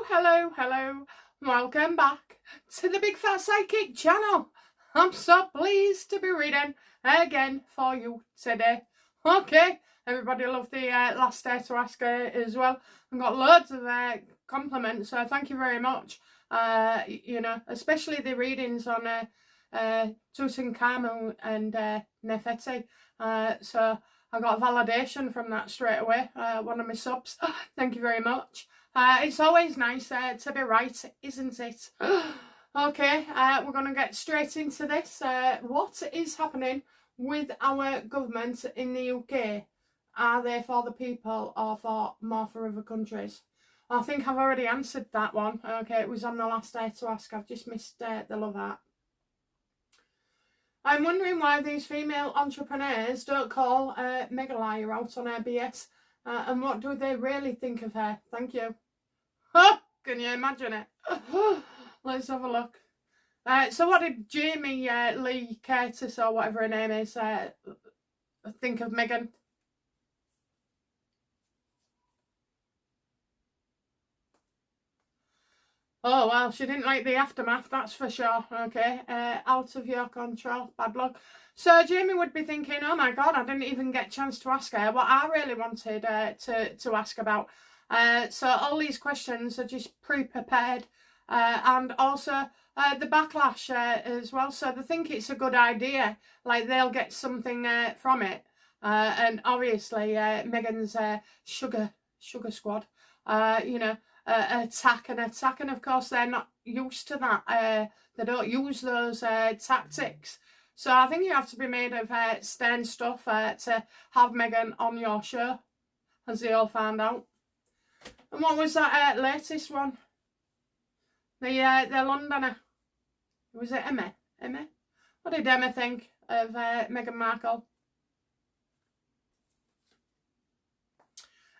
Hello. Welcome back to the Big Fat Psychic channel. I'm so pleased to be reading again for you today. Okay, everybody loved the last day to ask as well. I've got loads of compliments, so thank you very much. Especially the readings on Tutankhamun and Nefertiti. So I got validation from that straight away. One of my subs. Thank you very much. It's always nice to be right, isn't it? Okay, we're going to get straight into this. What is happening with our government in the UK? Are they for the people or more for other countries? I think I've already answered that one. Okay, it was on the last day to ask. I've just missed the love heart. I'm wondering why these female entrepreneurs don't call Mega Liar out on her BS. And what do they really think of her? Thank you. Can you imagine it? Let's have a look. So what did Jamie Lee Curtis, or whatever her name is, think of Meghan? Oh, well, she didn't like the aftermath, that's for sure. Okay, out of your control, bad luck. So Jamie would be thinking, oh my God, I didn't even get a chance to ask her what I really wanted to ask about. So all these questions are just pre-prepared, and also the backlash as well. So they think it's a good idea, like they'll get something from it. And obviously Meghan's sugar squad, attack, and of course they're not used to that. They don't use those tactics. So I think you have to be made of stern stuff to have Meghan on your show, as they all found out. And what was that latest one? The Londoner. Was it Emma? What did Emma think of Meghan Markle?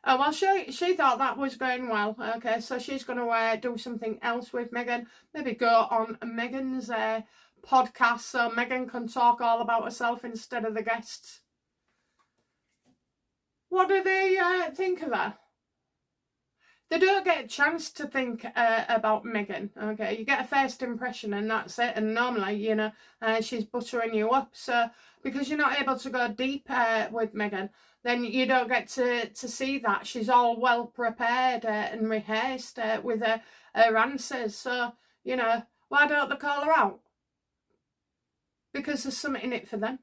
Oh, well, she thought that was going well. Okay, so she's going to do something else with Meghan. Maybe go on Meghan's podcast so Meghan can talk all about herself instead of the guests. What do they think of her? They don't get a chance to think about Meghan, okay? You get a first impression and that's it. And normally, she's buttering you up. So because you're not able to go deep with Meghan, then you don't get to see that. She's all well prepared and rehearsed with her answers. So, why don't they call her out? Because there's something in it for them.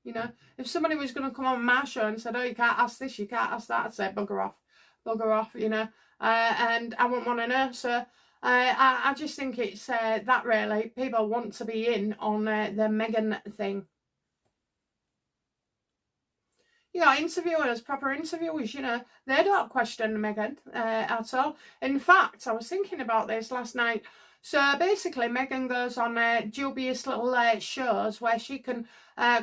If somebody was going to come on my show and said, oh, you can't ask this, you can't ask that, I'd say, bugger off, and I wouldn't want to know. So I just think it's that really, people want to be in on the Meghan thing. You got interviewers, proper interviewers, they don't question Meghan at all. In fact, I was thinking about this last night. So basically, Meghan goes on dubious little shows where she can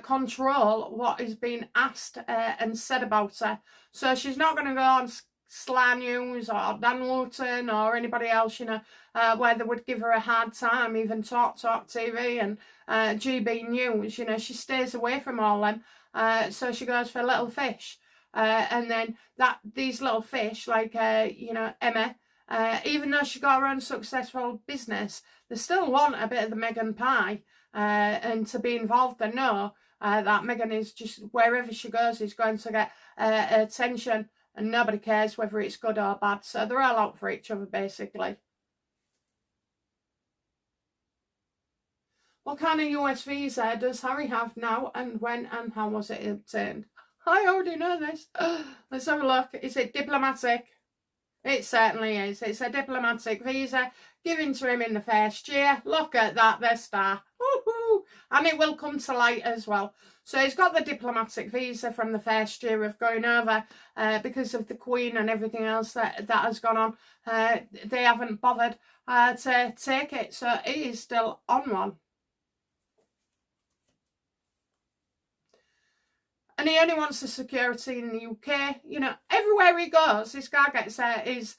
control what is being asked and said about her. So she's not going to go on Sly News or Dan Wharton or anybody else, where they would give her a hard time, even Talk TV and GB News. She stays away from all them. So she goes for little fish. And then these little fish, like, Emma, even though she got her own successful business, they still want a bit of the Meghan pie and to be involved. They know that Meghan is just, wherever she goes, is going to get attention, and nobody cares whether it's good or bad. So they're all out for each other, basically. What kind of US visa does Harry have now, and when and how was it obtained? I already know this. Let's have a look. Is it diplomatic? It certainly is. It's a diplomatic visa given to him in the first year. Look at that, the star. Woohoo! And it will come to light as well. So he's got the diplomatic visa from the first year of going over because of the Queen and everything else that has gone on. They haven't bothered to take it. So he is still on one. And he only wants the security in the UK. Everywhere he goes, this guy gets his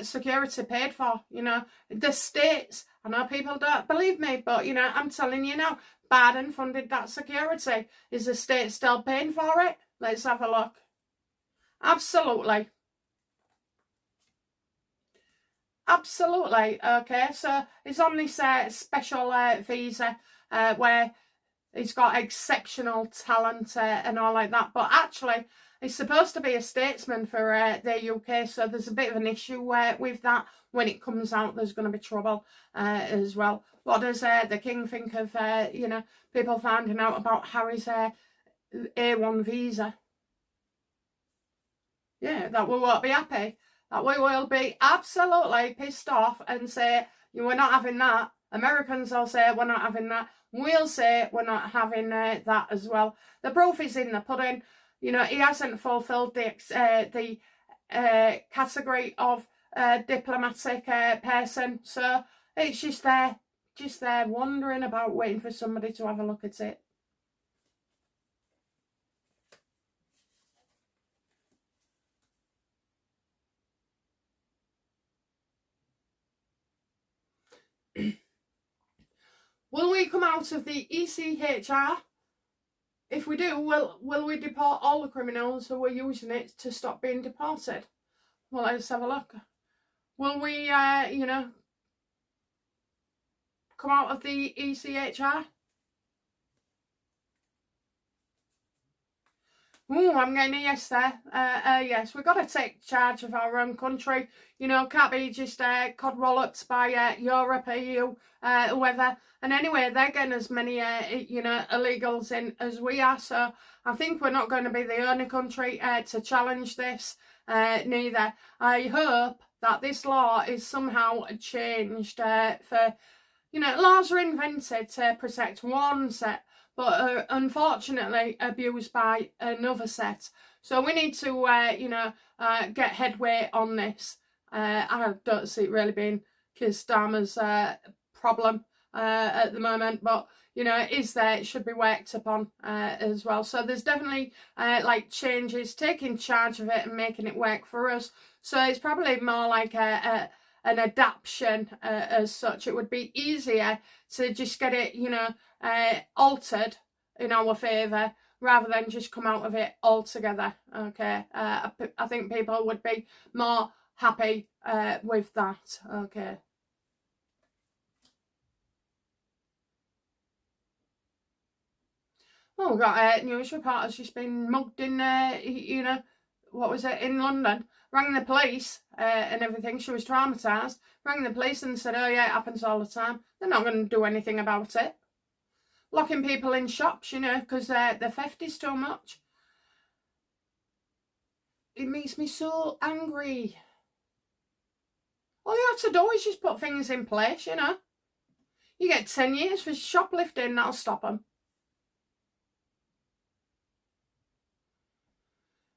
security paid for. The states, I know people don't believe me, but, I'm telling you now, Biden funded that security. Is the state still paying for it? Let's have a look. Absolutely. Absolutely. Okay, so he's on this special visa where he's got exceptional talent and all like that. But actually, he's supposed to be a statesman for the UK, so there's a bit of an issue with that. When it comes out, there's going to be trouble as well. What does the King think of, you know, people finding out about Harry's A1 visa? Yeah, that we won't be happy. That we will be absolutely pissed off and say, we're not having that. Americans will say, we're not having that. We'll say, we're not having that as well. The proof is in the pudding. You know, he hasn't fulfilled the category of diplomatic person. So it's just there wandering about, waiting for somebody to have a look at it. Will we come out of the ECHR? If we do, will we deport all the criminals who are using it to stop being deported? Well, let's have a look. Will we, you know, come out of the ECHR? Ooh, I'm getting a yes there. Yes, we've got to take charge of our own country. You know, can't be just codwalloped by Europe, EU, whoever. And anyway, they're getting as many, you know, illegals in as we are. So I think we're not going to be the only country to challenge this, neither. I hope that this law is somehow changed for, you know, laws are invented to protect one set, but are unfortunately abused by another set. So we need to, you know, get headway on this. I don't see it really being Keir Starmer's problem at the moment, but, you know, it is there. It should be worked upon as well. So there's definitely, like, changes, taking charge of it and making it work for us. So it's probably more like an adaptation as such. It would be easier to just get it, you know, altered in our favour rather than just come out of it altogether. Okay, I think people would be more happy with that. Okay. Well, we've got a news report has just been mugged in, you know, what was it, in London. Rang the police and everything. She was traumatised. Rang the police and said, oh yeah, it happens all the time. They're not going to do anything about it. Locking people in shops, you know, because the theft is too much. It makes me so angry. All you have to do is just put things in place, you know. You get 10 years for shoplifting, that'll stop them.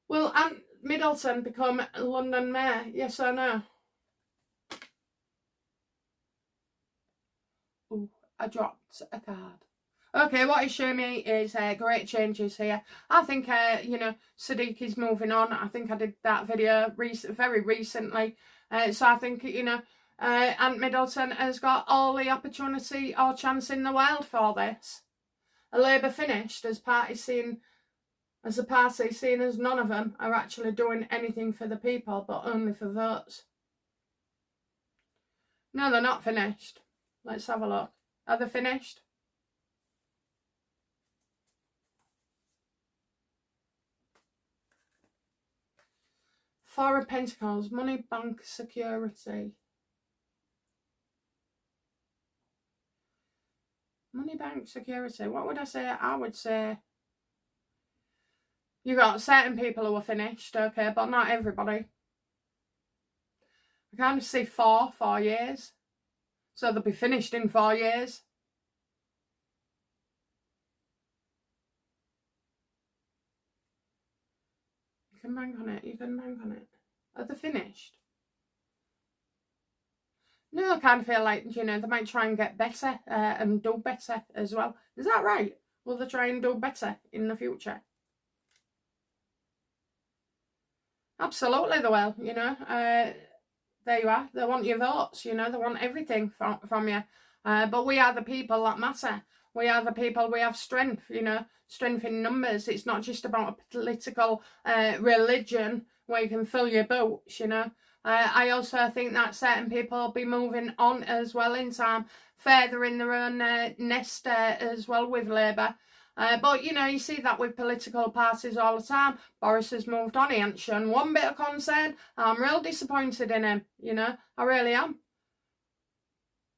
Will Aunt Middleton become London mayor? Yes or no? Ooh, I dropped a card. Okay, what he's showing me is great changes here. I think, you know, Sadiq is moving on. I think I did that video very recently. So I think, you know, Aunt Middleton has got all the opportunity or chance in the world for this. A Labour finished as party seen as a party, seeing as none of them are actually doing anything for the people, but only for votes. No, they're not finished. Let's have a look. Are they finished? Four of Pentacles, money, bank, security. Money, bank, security. What would I say? I would say you got certain people who are finished, okay, but not everybody. I kind of see 4 years. So they'll be finished in 4 years. You can bank on it, you can bank on it. Are they finished? No, I kind of feel like, you know, they might try and get better and do better as well. Is that right? Will they try and do better in the future? Absolutely they will, you know. There you are. They want your votes, you know. They want everything from you. But we are the people that matter. We are the people, we have strength, you know. Strength in numbers. It's not just about a political religion where you can fill your boots, you know. I also think that certain people will be moving on as well in time, further in their own nest as well with Labour. But, you know, you see that with political parties all the time. Boris has moved on. He hasn't shown one bit of concern. I'm real disappointed in him, you know. I really am.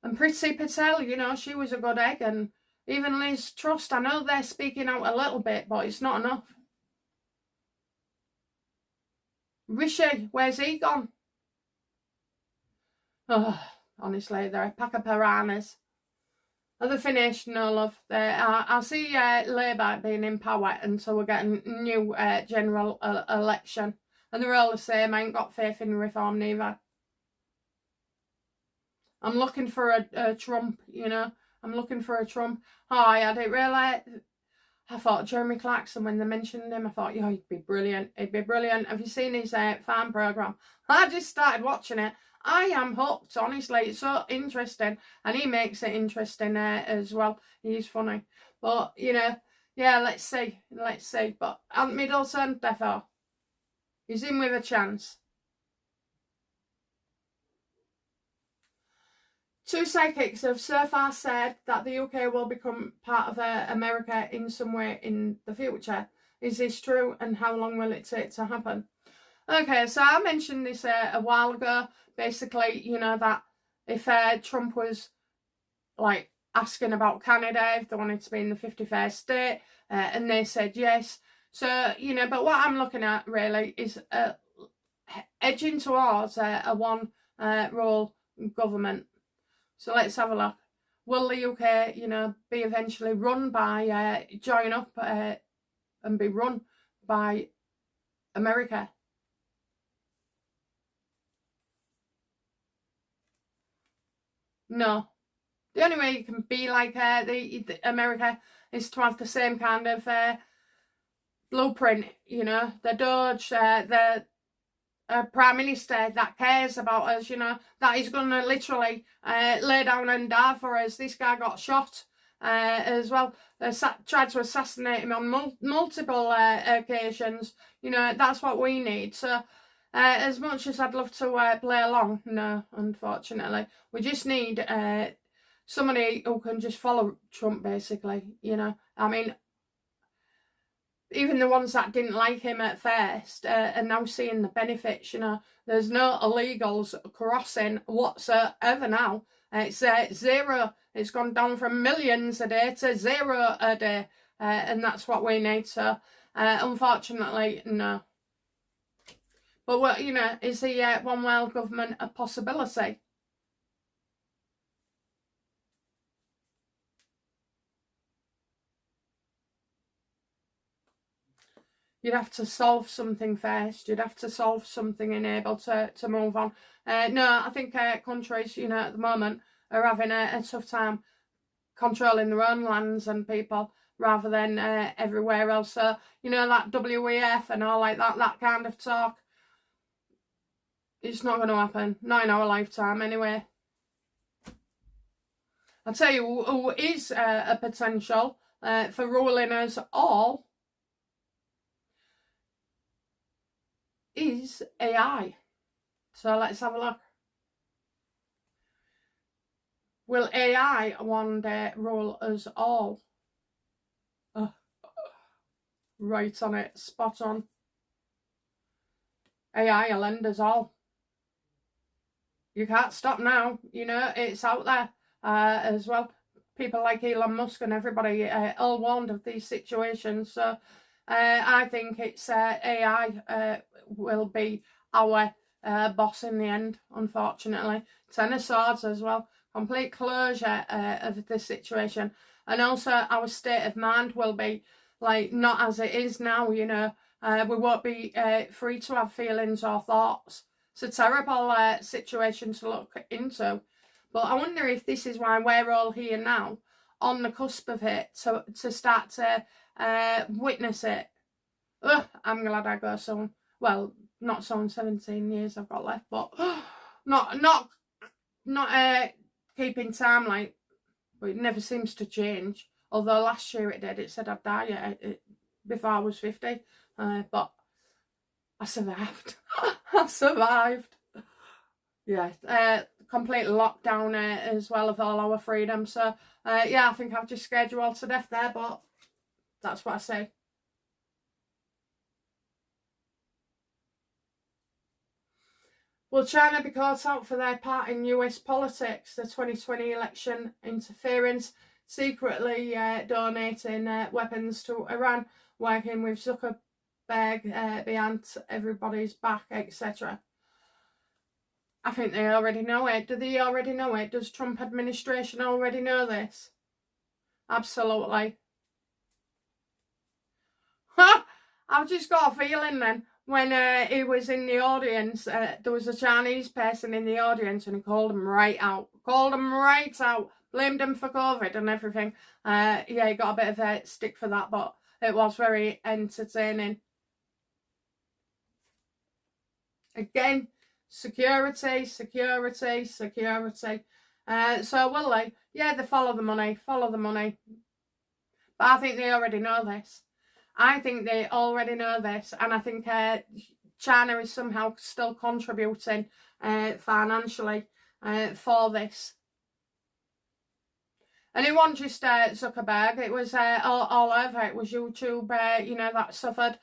And Priti Patel, you know, she was a good egg. And even Liz Truss, I know they're speaking out a little bit, but it's not enough. Rishi, where's he gone? Oh, honestly, they're a pack of piranhas. Are they finished? No, love. I see Labour being in power until we're getting new general election. And they're all the same. I ain't got faith in reform neither. I'm looking for a Trump, you know. I'm looking for a Trump. Oh, I didn't realise. I thought Jeremy Clarkson, when they mentioned him, I thought, yeah, he'd be brilliant. He'd be brilliant. Have you seen his farm programme? I just started watching it. I am hooked, honestly. It's so interesting. And he makes it interesting as well. He's funny. But, you know, yeah, let's see. Let's see. But Ant Middleton, defo. He's in with a chance. Two psychics have so far said that the UK will become part of America in some way in the future. Is this true, and how long will it take to happen? Okay, so I mentioned this a while ago. Basically, you know, that if Trump was, like, asking about Canada, if they wanted to be in the 51st state, and they said yes. So, you know, but what I'm looking at, really, is edging towards a one-rule government. So let's have a look. Will the UK, you know, be eventually run by, join up and be run by America? No. The only way you can be like the America is to have the same kind of blueprint, you know, the Doge, the Prime Minister that cares about us, you know, that is going to literally lay down and die for us. This guy got shot as well. They tried to assassinate him on multiple occasions. You know, that's what we need. So as much as I'd love to play along, no, unfortunately. We just need somebody who can just follow Trump, basically, you know. I mean, even the ones that didn't like him at first are now seeing the benefits, you know. There's no illegals crossing whatsoever now. It's zero. It's gone down from millions a day to zero a day. And that's what we need. So, unfortunately, no. But, what, you know, is the one world government a possibility? You'd have to solve something first. You'd have to solve something and able to move on. No, I think countries, you know, at the moment are having a tough time controlling their own lands and people rather than everywhere else. So, you know, that WEF and all like that kind of talk, it's not going to happen. Not in our lifetime, anyway. I'll tell you who is a potential for ruling us all is AI. So let's have a look. Will AI one day rule us all? Right on it, spot on. AI will end us all. You can't stop now, you know, it's out there as well. People like Elon Musk and everybody all warned of these situations. So I think it's AI will be our boss in the end, unfortunately. Ten of Swords as well. Complete closure of the situation. And also our state of mind will be like not as it is now, you know. We won't be free to have feelings or thoughts. It's a terrible situation to look into. But I wonder if this is why we're all here now, on the cusp of it, to start to witness it. Ugh, I'm glad I go soon. Well, not soon, 17 years I've got left, but not keeping time, like, but it never seems to change. Although last year it did, it said I'd die before I was 50, but I survived. I survived. yeah, complete lockdown as well of all our freedom. So, yeah, I think I've just scared you all to death there, but that's what I say. Will China be caught out for their part in US politics? The 2020 election interference, secretly donating weapons to Iran, working with Zuckerberg behind everybody's back, etc. I think they already know it. Do they already know it? Does Trump administration already know this? Absolutely. I've just got a feeling then, when he was in the audience, there was a Chinese person in the audience and he called him right out. Blamed him for COVID and everything. Yeah, he got a bit of a stick for that, but it was very entertaining. Again, security. So will they? Yeah, they follow the money. But I think they already know this. And I think China is somehow still contributing financially for this. And it wasn't just Zuckerberg, it was all over. It was YouTube, that suffered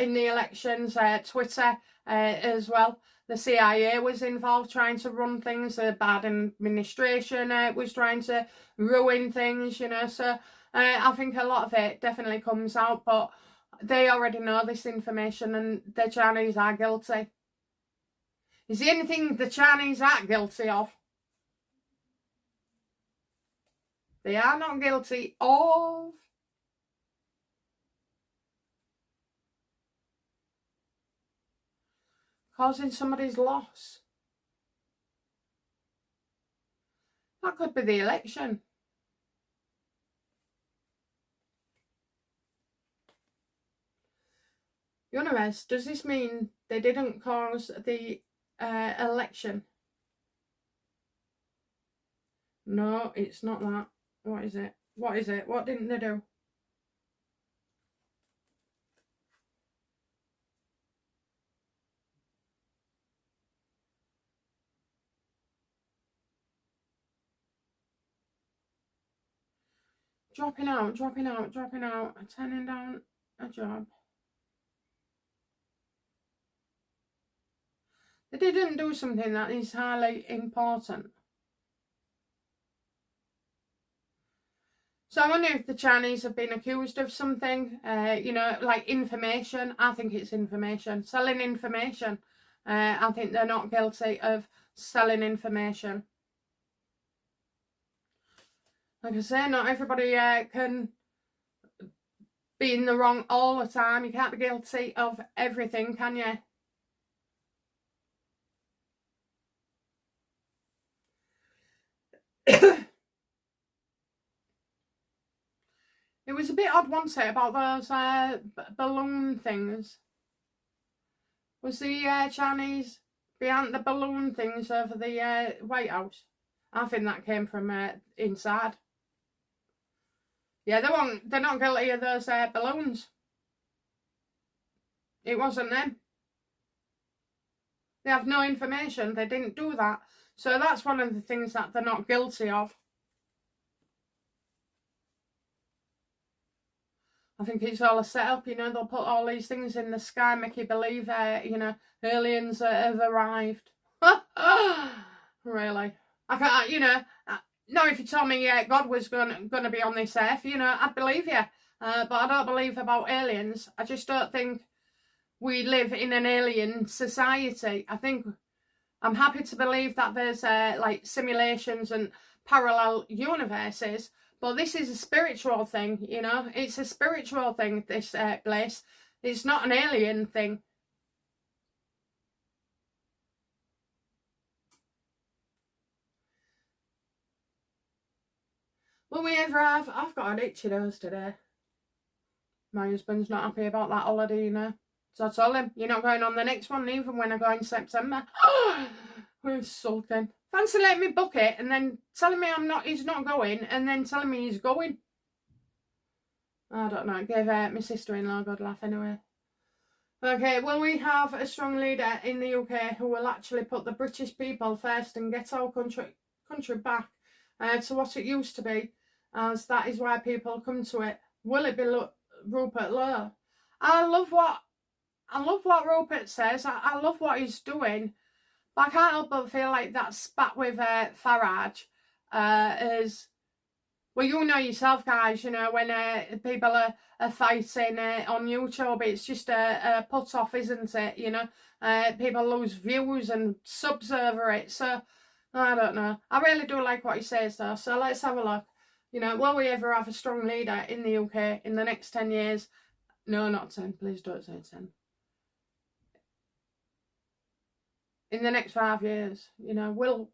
in the elections, Twitter as well. The CIA was involved trying to run things, the bad administration was trying to ruin things, so I think a lot of it definitely comes out, but they already know this information and the Chinese are guilty. Is there anything the Chinese aren't guilty of? They are not guilty of causing somebody's loss. That could be the election. Universe, does this mean they didn't cause the election? No, it's not that. What is it? What didn't they do? Dropping out, turning down a job. They didn't do something that is highly important. So I wonder if the Chinese have been accused of something, like information. I think it's information. Selling information. I think they're not guilty of selling information. Like I say, not everybody can be in the wrong all the time. You can't be guilty of everything, can you? It was a bit odd, wasn't it, about those balloon things? Was the Chinese behind the balloon things over the White House? I think that came from inside. Yeah, they're not guilty of those balloons. It wasn't them. They have no information. They didn't do that. So that's one of the things that they're not guilty of. I think it's all a setup, they'll put all these things in the sky, make you believe, aliens have arrived. Really? I can't, no, if you told me God was going to be on this earth, I'd believe you. But I don't believe about aliens. I just don't think we live in an alien society. I think I'm happy to believe that there's like simulations and parallel universes, but this is a spiritual thing, It's a spiritual thing, this place. It's not an alien thing. Will we ever have... I've got an itchy nose today. My husband's not happy about that holiday, So I told him, you're not going on the next one, even when I go in September. We're sulking. Fancy letting me book it and then telling me he's not going, and then telling me he's going. I don't know. It gave my sister-in-law a good laugh anyway. Okay, will we have a strong leader in the UK who will actually put the British people first and get our country back to what it used to be, as that is why people come to it? Will it be Rupert Lowe? I love what Rupert says. I love what he's doing, but I can't help but feel like that spat with Farage is. Well, you know yourself, guys, you know, when people are fighting on YouTube, it's just a put-off, isn't it? You know, people lose views and subs over it. So, I don't know. I really do like what he says, though. So, let's have a look. You know, will we ever have a strong leader in the UK in the next 10 years? No, not 10. Please don't say 10. In the next 5 years, you know, will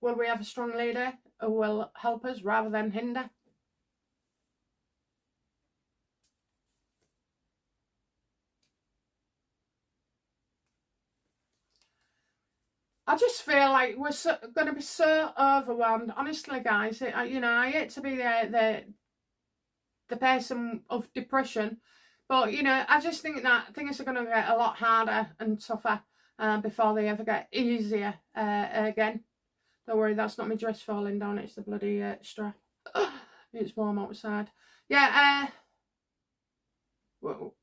we have a strong leader who will help us rather than hinder? I just feel like we're going to be so overwhelmed. Honestly, guys, you know, I hate to be the person of depression, but, you know, I just think that things are going to get a lot harder and tougher before they ever get easier again. Don't worry, that's not my dress falling down, it's the bloody strap. It's warm outside. Yeah, well,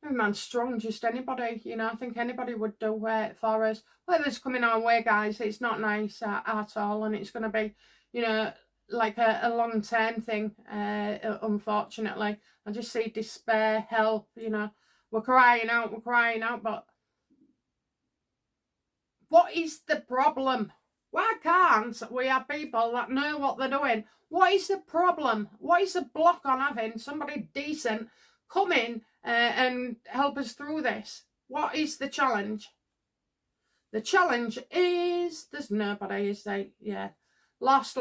man, strong, just anybody, you know, I think anybody would do for us. Weather's coming our way, guys, it's not nice at all, and it's going to be, you know, like a long-term thing, unfortunately. I just see despair, help, you know, we're crying out, but what is the problem? Why can't we have people that know what they're doing? What is the problem? What is the block on having somebody decent come in and help us through this? What is the challenge? The challenge is there's nobody, is there? Yeah. Lost.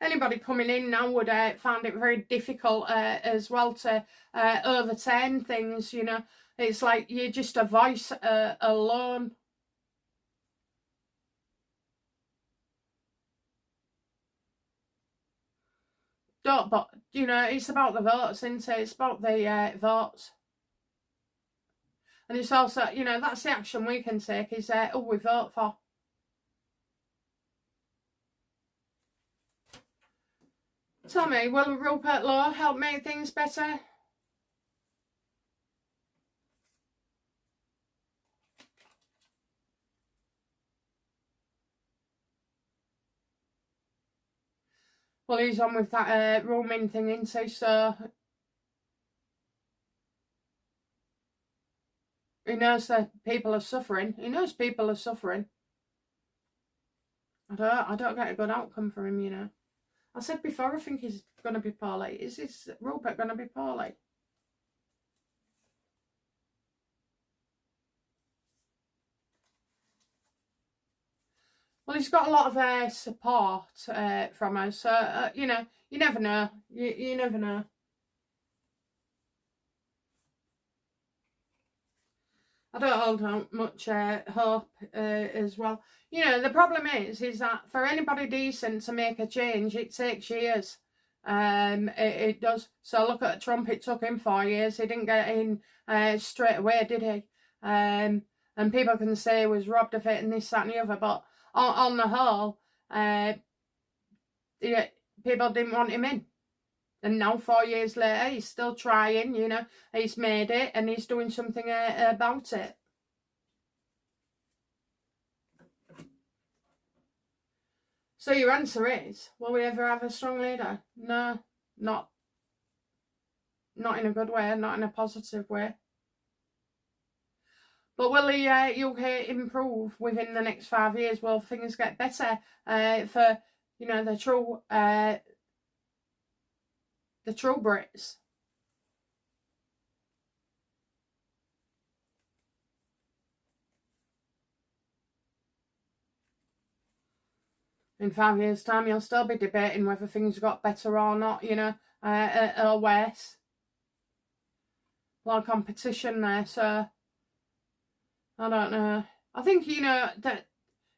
Anybody coming in now would find it very difficult as well to overturn things, you know. It's like you're just a voice alone. But, you know, it's about the votes, isn't it? It's about the votes. And it's also, you know, that's the action we can take is who we vote for. Tell me, will Rupert Lowe help make things better? Well, he's on with that roaming thing, isn't he? So he knows that people are suffering. He knows people are suffering. I don't get a good outcome for him, you know. I said before, I think he's going to be poorly. Is this Rupert going to be poorly? Well, he's got a lot of support from us. So, you know, you never know. You never know. I don't hold out much hope as well. You know, the problem is that for anybody decent to make a change, it takes years. It does. So look at Trump, it took him 4 years. He didn't get in straight away, did he? And people can say he was robbed of it and this, that and the other. But on the whole, yeah, people didn't want him in. And now 4 years later, he's still trying, you know. He's made it and he's doing something about it. So your answer is, will we ever have a strong leader? No, not in a good way, not in a positive way. But will the UK improve within the next 5 years? Will things get better for, you know, the true Brits? In 5 years' time, you'll still be debating whether things got better or not, you know, or worse. A lot of competition there, so I don't know. I think, you know, that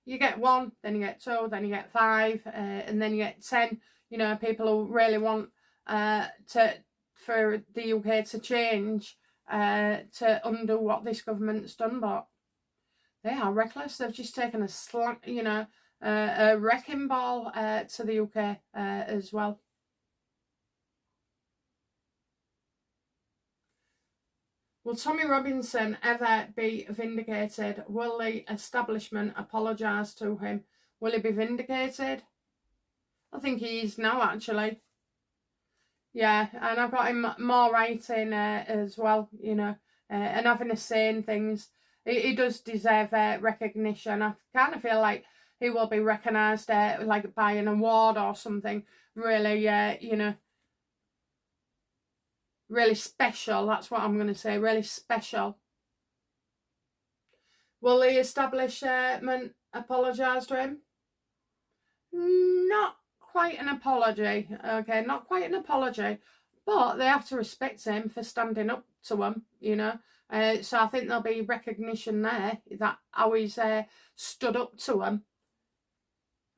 you get 1, then you get 2, then you get 5, and then you get 10. You know, people who really want to for the UK to change to undo what this government's done, but they are reckless. They've just taken a wrecking ball to the UK as well. Will Tommy Robinson ever be vindicated? Will the establishment apologise to him? Will he be vindicated? I think he is now, actually. Yeah, and I've got him more writing as well, and having a say in things. He does deserve recognition. I kind of feel like he will be recognised like by an award or something really, really special. That's what I'm going to say, really special. Will the establishment apologise to him? Not quite an apology, okay, not quite an apology, but they have to respect him for standing up to them, so I think there'll be recognition there that how he's stood up to them.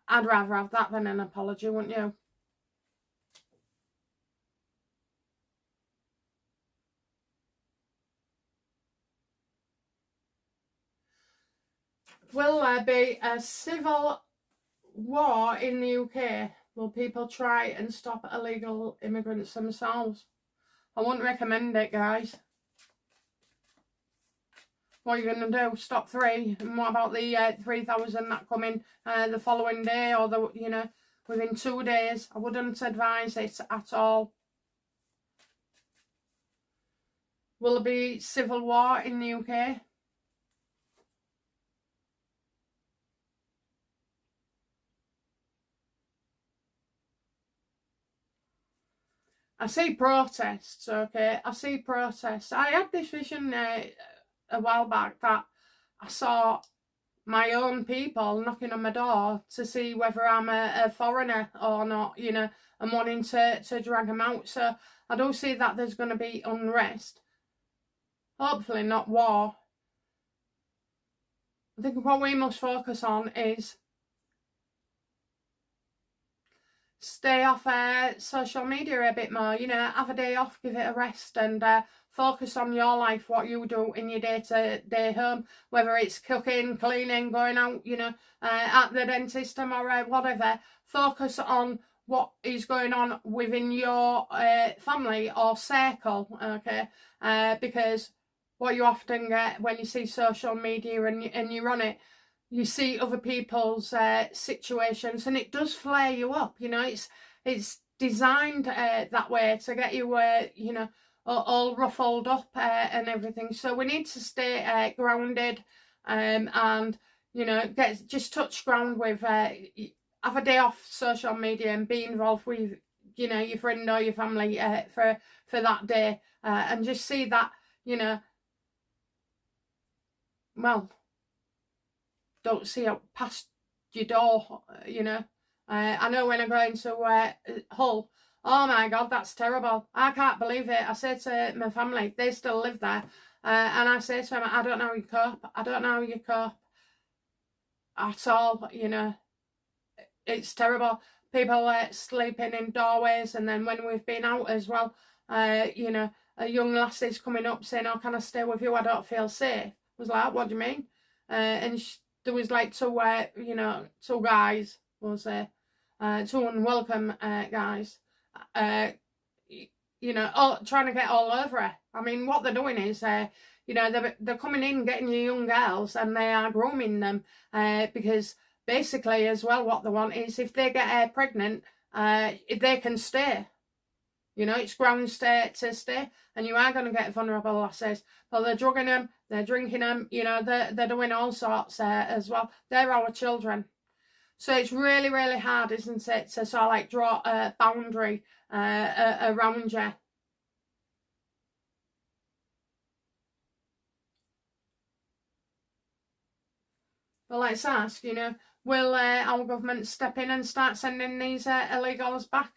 I'd rather have that than an apology, wouldn't you? Will there be a civil war in the UK? Will people try and stop illegal immigrants themselves? I wouldn't recommend it, guys. What are you going to do? Stop 3? And what about the 3,000 that come in the following day, or within 2 days? I wouldn't advise it at all. Will there be civil war in the UK? I see protests, okay? I see protests. I had this vision a while back that I saw my own people knocking on my door to see whether I'm a foreigner or not, and wanting to drag them out. So I do see that there's going to be unrest. Hopefully not war. I think what we must focus on is stay off social media a bit more, have a day off, give it a rest, and focus on your life, what you do in your day-to-day home, whether it's cooking, cleaning, going out, at the dentist or whatever. Focus on what is going on within your family or circle, okay? Because what you often get when you see social media and you're on it, you see other people's situations, and it does flare you up. It's designed that way to get you, all ruffled up and everything. So we need to stay grounded, and just touch ground with have a day off social media and be involved with your friend or your family for that day, and just see that well, don't see it past your door, I know when I go into Hull, oh my God, that's terrible. I can't believe it. I say to my family, they still live there, and I say to them, I don't know how you cope. I don't know how you cope at all, It's terrible. People sleeping in doorways, and then when we've been out as well, a young lassie's coming up saying, oh, can I stay with you? I don't feel safe. I was like, what do you mean? And there was like two guys, we'll say, two unwelcome guys, all, trying to get all over her. I mean, what they're doing is, they're coming in, getting your young girls, and they are grooming them, because basically as well what they want is if they get pregnant, they can stay. It's grounds to stay, and you are going to get vulnerable lasses. But they're drugging them, they're drinking them, they're doing all sorts as well. They're our children. So it's really, really hard, isn't it, to sort of like draw a boundary around you. But let's ask, will our government step in and start sending these illegals back?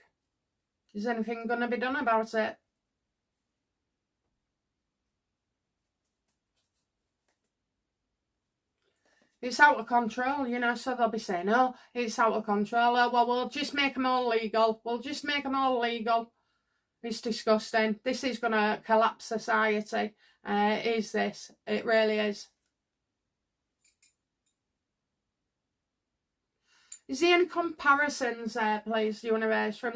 Is anything going to be done about it? It's out of control, so they'll be saying, oh, it's out of control. Oh, well, we'll just make them all legal. We'll just make them all legal. It's disgusting. This is going to collapse society. Is this? It really is. Is there any comparisons, please, universe, from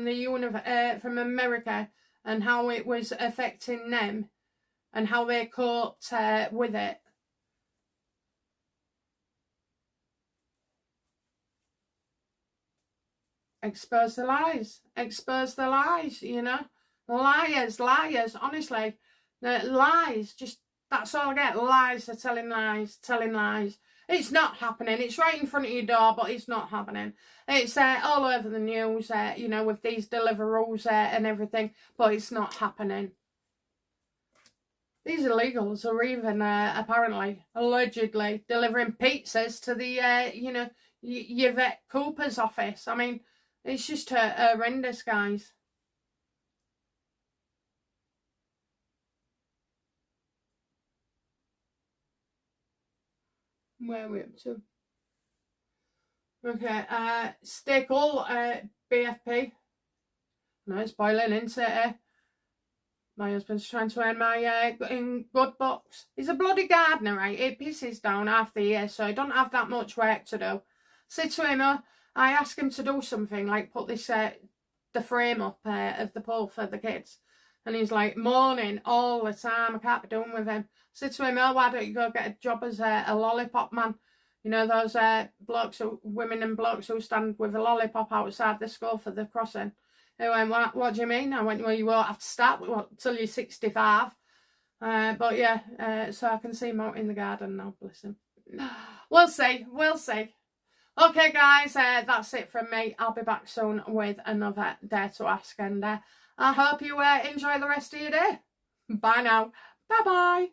from America and how it was affecting them and how they coped with it? Expose the lies. Expose the lies, you know. Liars, liars, honestly. Lies, just, that's all I get. Lies are telling lies, telling lies. It's not happening. It's right in front of your door, but it's not happening. It's all over the news, you know, with these Deliveroo's and everything, but it's not happening. These illegals are even, apparently, allegedly, delivering pizzas to the, you know, Yvette Cooper's office. I mean, it's just horrendous, guys. Where are we up to? Okay, Stickle, BFP. No, it's boiling, isn't it? My husband's trying to earn my in good books. He's a bloody gardener, right? It pisses down half the year, so he don't have that much work to do. Said to him, I asked him to do something, like put this, the frame up of the pool for the kids. And he's like, moaning all the time. I can't be done with him. Said to him, why don't you go get a job as a lollipop man? You know, those women and blokes who stand with a lollipop outside the school for the crossing. He went, what do you mean? I went, well, you won't have to start till you're 65. But yeah, so I can see him out in the garden now, bless him. We'll see, we'll see. Okay, guys, that's it from me. I'll be back soon with another Dare to Ask, and I hope you enjoy the rest of your day. Bye now. Bye-bye.